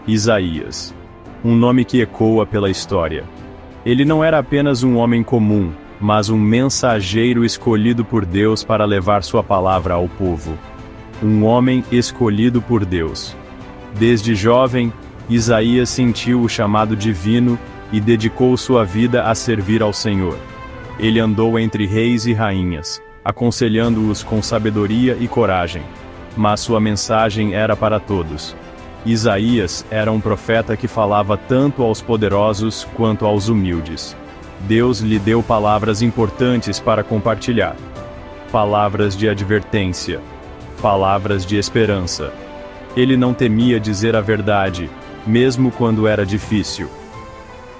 Isaías. Um nome que ecoa pela história. Ele não era apenas um homem comum, mas um mensageiro escolhido por Deus para levar sua palavra ao povo. Um homem escolhido por Deus. Desde jovem, Isaías sentiu o chamado divino e dedicou sua vida a servir ao Senhor. Ele andou entre reis e rainhas, aconselhando-os com sabedoria e coragem. Mas sua mensagem era para todos. Isaías era um profeta que falava tanto aos poderosos quanto aos humildes. Deus lhe deu palavras importantes para compartilhar. Palavras de advertência. Palavras de esperança. Ele não temia dizer a verdade, mesmo quando era difícil.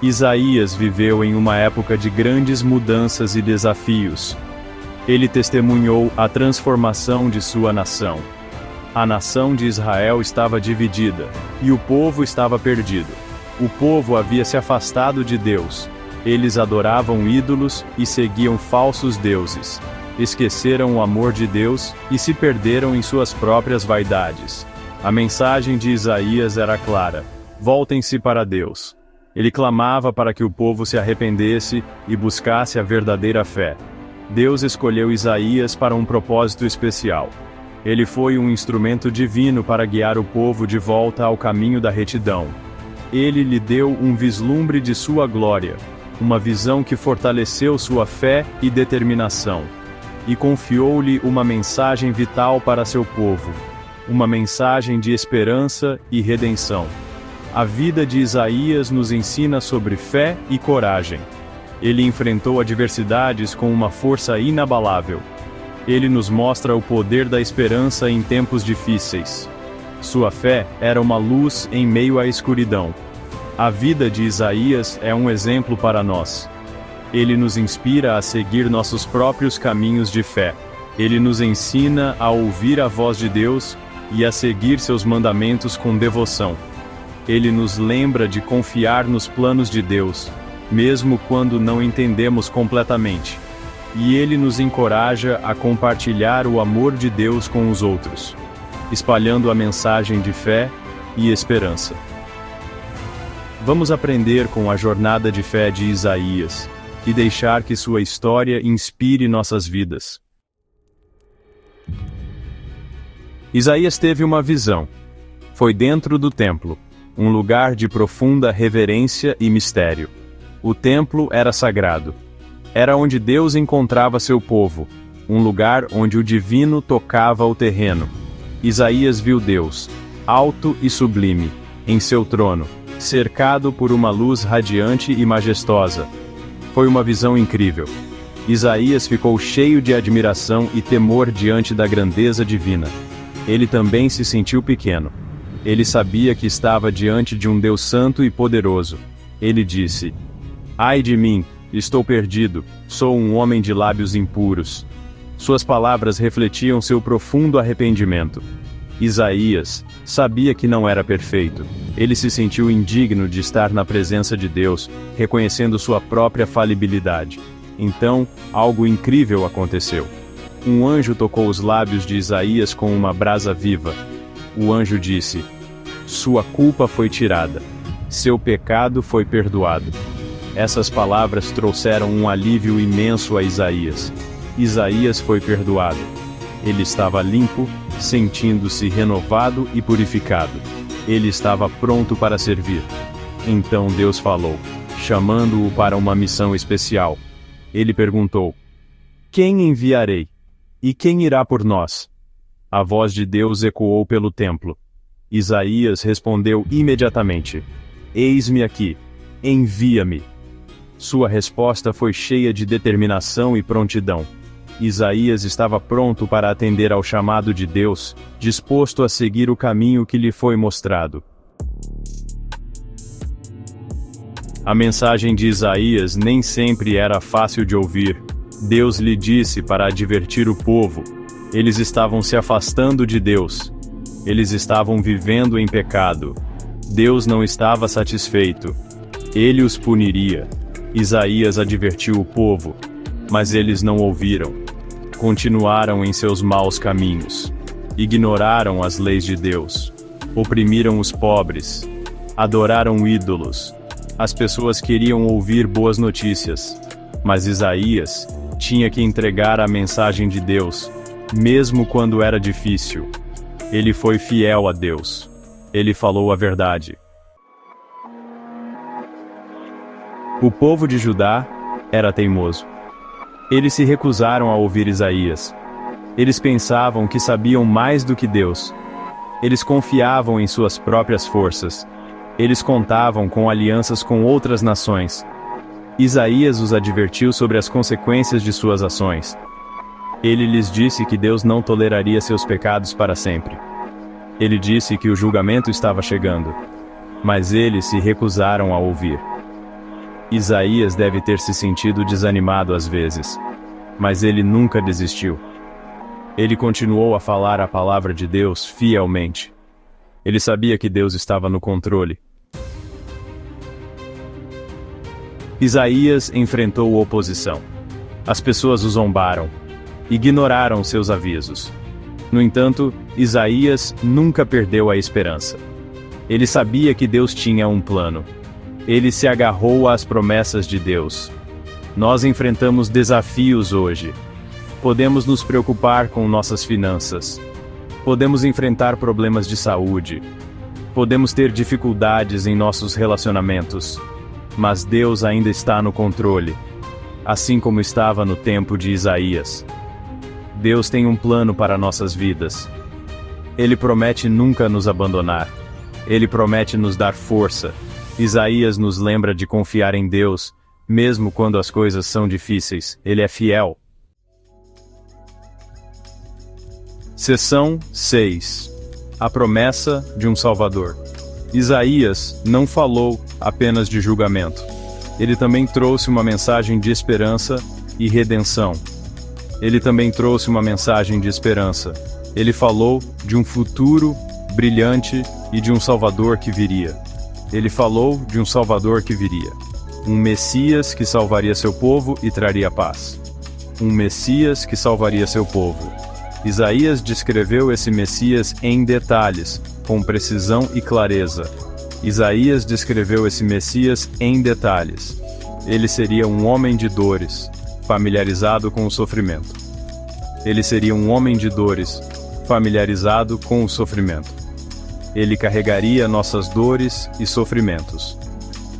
Isaías viveu em uma época de grandes mudanças e desafios. Ele testemunhou a transformação de sua nação. A nação de Israel estava dividida, e o povo estava perdido. O povo havia se afastado de Deus. Eles adoravam ídolos e seguiam falsos deuses. Esqueceram o amor de Deus e se perderam em suas próprias vaidades. A mensagem de Isaías era clara: voltem-se para Deus. Ele clamava para que o povo se arrependesse e buscasse a verdadeira fé. Deus escolheu Isaías para um propósito especial. Ele foi um instrumento divino para guiar o povo de volta ao caminho da retidão. Ele lhe deu um vislumbre de sua glória, uma visão que fortaleceu sua fé e determinação. E confiou-lhe uma mensagem vital para seu povo, uma mensagem de esperança e redenção. A vida de Isaías nos ensina sobre fé e coragem. Ele enfrentou adversidades com uma força inabalável. Ele nos mostra o poder da esperança em tempos difíceis. Sua fé era uma luz em meio à escuridão. A vida de Isaías é um exemplo para nós. Ele nos inspira a seguir nossos próprios caminhos de fé. Ele nos ensina a ouvir a voz de Deus e a seguir seus mandamentos com devoção. Ele nos lembra de confiar nos planos de Deus, mesmo quando não entendemos completamente. E ele nos encoraja a compartilhar o amor de Deus com os outros, espalhando a mensagem de fé e esperança. Vamos aprender com a jornada de fé de Isaías e deixar que sua história inspire nossas vidas. Isaías teve uma visão. Foi dentro do templo, um lugar de profunda reverência e mistério. O templo era sagrado. Era onde Deus encontrava seu povo, um lugar onde o divino tocava o terreno. Isaías viu Deus, alto e sublime, em seu trono, cercado por uma luz radiante e majestosa. Foi uma visão incrível. Isaías ficou cheio de admiração e temor diante da grandeza divina. Ele também se sentiu pequeno. Ele sabia que estava diante de um Deus santo e poderoso. Ele disse: "Ai de mim! Estou perdido, sou um homem de lábios impuros." Suas palavras refletiam seu profundo arrependimento. Isaías sabia que não era perfeito. Ele se sentiu indigno de estar na presença de Deus, reconhecendo sua própria falibilidade. Então, algo incrível aconteceu. Um anjo tocou os lábios de Isaías com uma brasa viva. O anjo disse: "Sua culpa foi tirada. Seu pecado foi perdoado." Essas palavras trouxeram um alívio imenso a Isaías. Isaías foi perdoado. Ele estava limpo, sentindo-se renovado e purificado. Ele estava pronto para servir. Então Deus falou, chamando-o para uma missão especial. Ele perguntou: "Quem enviarei? E quem irá por nós?" A voz de Deus ecoou pelo templo. Isaías respondeu imediatamente: "Eis-me aqui, envia-me." Sua resposta foi cheia de determinação e prontidão. Isaías estava pronto para atender ao chamado de Deus, disposto a seguir o caminho que lhe foi mostrado. A mensagem de Isaías nem sempre era fácil de ouvir. Deus lhe disse para advertir o povo. Eles estavam se afastando de Deus. Eles estavam vivendo em pecado. Deus não estava satisfeito. Ele os puniria. Isaías advertiu o povo, mas eles não ouviram. Continuaram em seus maus caminhos. Ignoraram as leis de Deus. Oprimiram os pobres. Adoraram ídolos. As pessoas queriam ouvir boas notícias. Mas Isaías tinha que entregar a mensagem de Deus, mesmo quando era difícil. Ele foi fiel a Deus. Ele falou a verdade. O povo de Judá era teimoso. Eles se recusaram a ouvir Isaías. Eles pensavam que sabiam mais do que Deus. Eles confiavam em suas próprias forças. Eles contavam com alianças com outras nações. Isaías os advertiu sobre as consequências de suas ações. Ele lhes disse que Deus não toleraria seus pecados para sempre. Ele disse que o julgamento estava chegando. Mas eles se recusaram a ouvir. Isaías deve ter se sentido desanimado às vezes. Mas ele nunca desistiu. Ele continuou a falar a palavra de Deus fielmente. Ele sabia que Deus estava no controle. Isaías enfrentou oposição. As pessoas o zombaram. Ignoraram seus avisos. No entanto, Isaías nunca perdeu a esperança. Ele sabia que Deus tinha um plano. Ele se agarrou às promessas de Deus. Nós enfrentamos desafios hoje. Podemos nos preocupar com nossas finanças. Podemos enfrentar problemas de saúde. Podemos ter dificuldades em nossos relacionamentos. Mas Deus ainda está no controle, assim como estava no tempo de Isaías. Deus tem um plano para nossas vidas. Ele promete nunca nos abandonar. Ele promete nos dar força. Isaías nos lembra de confiar em Deus, mesmo quando as coisas são difíceis. Ele é fiel. Seção 6. A promessa de um Salvador. Isaías não falou apenas de julgamento. Ele também trouxe uma mensagem de esperança e redenção. Ele também trouxe uma mensagem de esperança. Ele falou de um futuro brilhante e de um Salvador que viria. Ele falou de um Salvador que viria. Um Messias que salvaria seu povo e traria paz. Um Messias que salvaria seu povo. Isaías descreveu esse Messias em detalhes, com precisão e clareza. Isaías descreveu esse Messias em detalhes. Ele seria um homem de dores, familiarizado com o sofrimento. Ele seria um homem de dores, familiarizado com o sofrimento. Ele carregaria nossas dores e sofrimentos.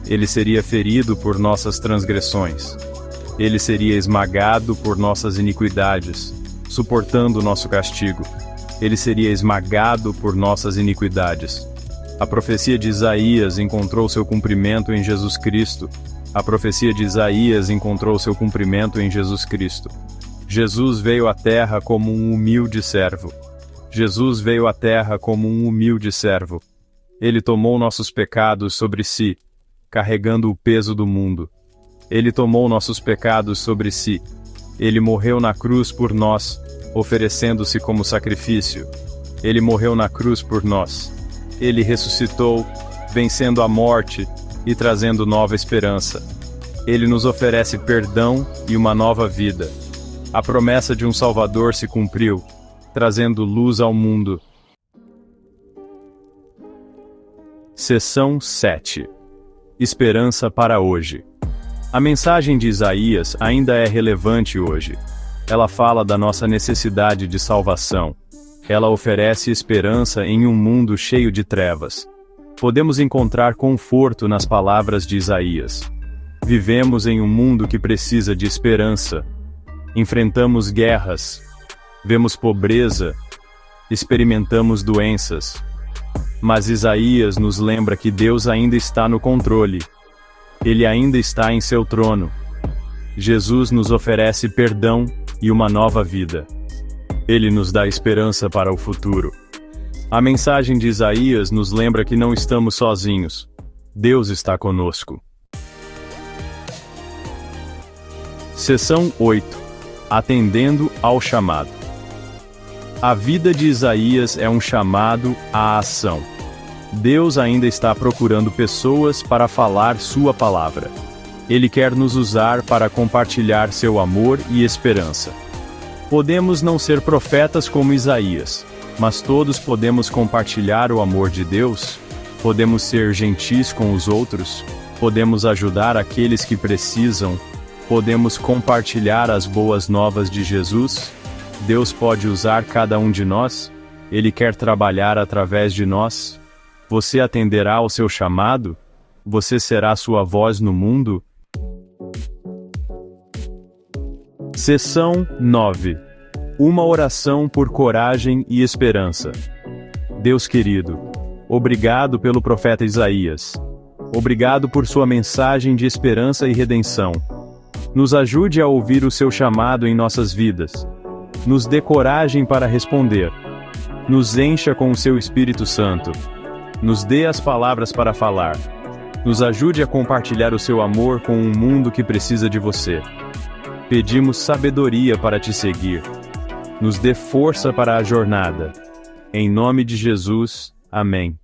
Ele seria ferido por nossas transgressões. Ele seria esmagado por nossas iniquidades, suportando nosso castigo. Ele seria esmagado por nossas iniquidades. A profecia de Isaías encontrou seu cumprimento em Jesus Cristo. A profecia de Isaías encontrou seu cumprimento em Jesus Cristo. Jesus veio à terra como um humilde servo. Jesus veio à terra como um humilde servo. Ele tomou nossos pecados sobre si, carregando o peso do mundo. Ele tomou nossos pecados sobre si. Ele morreu na cruz por nós, oferecendo-se como sacrifício. Ele morreu na cruz por nós. Ele ressuscitou, vencendo a morte e trazendo nova esperança. Ele nos oferece perdão e uma nova vida. A promessa de um Salvador se cumpriu, trazendo luz ao mundo. Seção 7. Esperança para hoje. A mensagem de Isaías ainda é relevante hoje. Ela fala da nossa necessidade de salvação. Ela oferece esperança em um mundo cheio de trevas. Podemos encontrar conforto nas palavras de Isaías. Vivemos em um mundo que precisa de esperança. Enfrentamos guerras. Vemos pobreza. Experimentamos doenças. Mas Isaías nos lembra que Deus ainda está no controle. Ele ainda está em seu trono. Jesus nos oferece perdão e uma nova vida. Ele nos dá esperança para o futuro. A mensagem de Isaías nos lembra que não estamos sozinhos. Deus está conosco. Seção 8. Atendendo ao chamado. A vida de Isaías é um chamado à ação. Deus ainda está procurando pessoas para falar sua palavra. Ele quer nos usar para compartilhar seu amor e esperança. Podemos não ser profetas como Isaías, mas todos podemos compartilhar o amor de Deus. Podemos ser gentis com os outros? Podemos ajudar aqueles que precisam? Podemos compartilhar as boas novas de Jesus? Deus pode usar cada um de nós? Ele quer trabalhar através de nós? Você atenderá ao seu chamado? Você será sua voz no mundo? Seção 9. Uma oração por coragem e esperança. Deus querido, obrigado pelo profeta Isaías. Obrigado por sua mensagem de esperança e redenção. Nos ajude a ouvir o seu chamado em nossas vidas. Nos dê coragem para responder. Nos encha com o seu Espírito Santo. Nos dê as palavras para falar. Nos ajude a compartilhar o seu amor com um mundo que precisa de você. Pedimos sabedoria para te seguir. Nos dê força para a jornada. Em nome de Jesus, amém.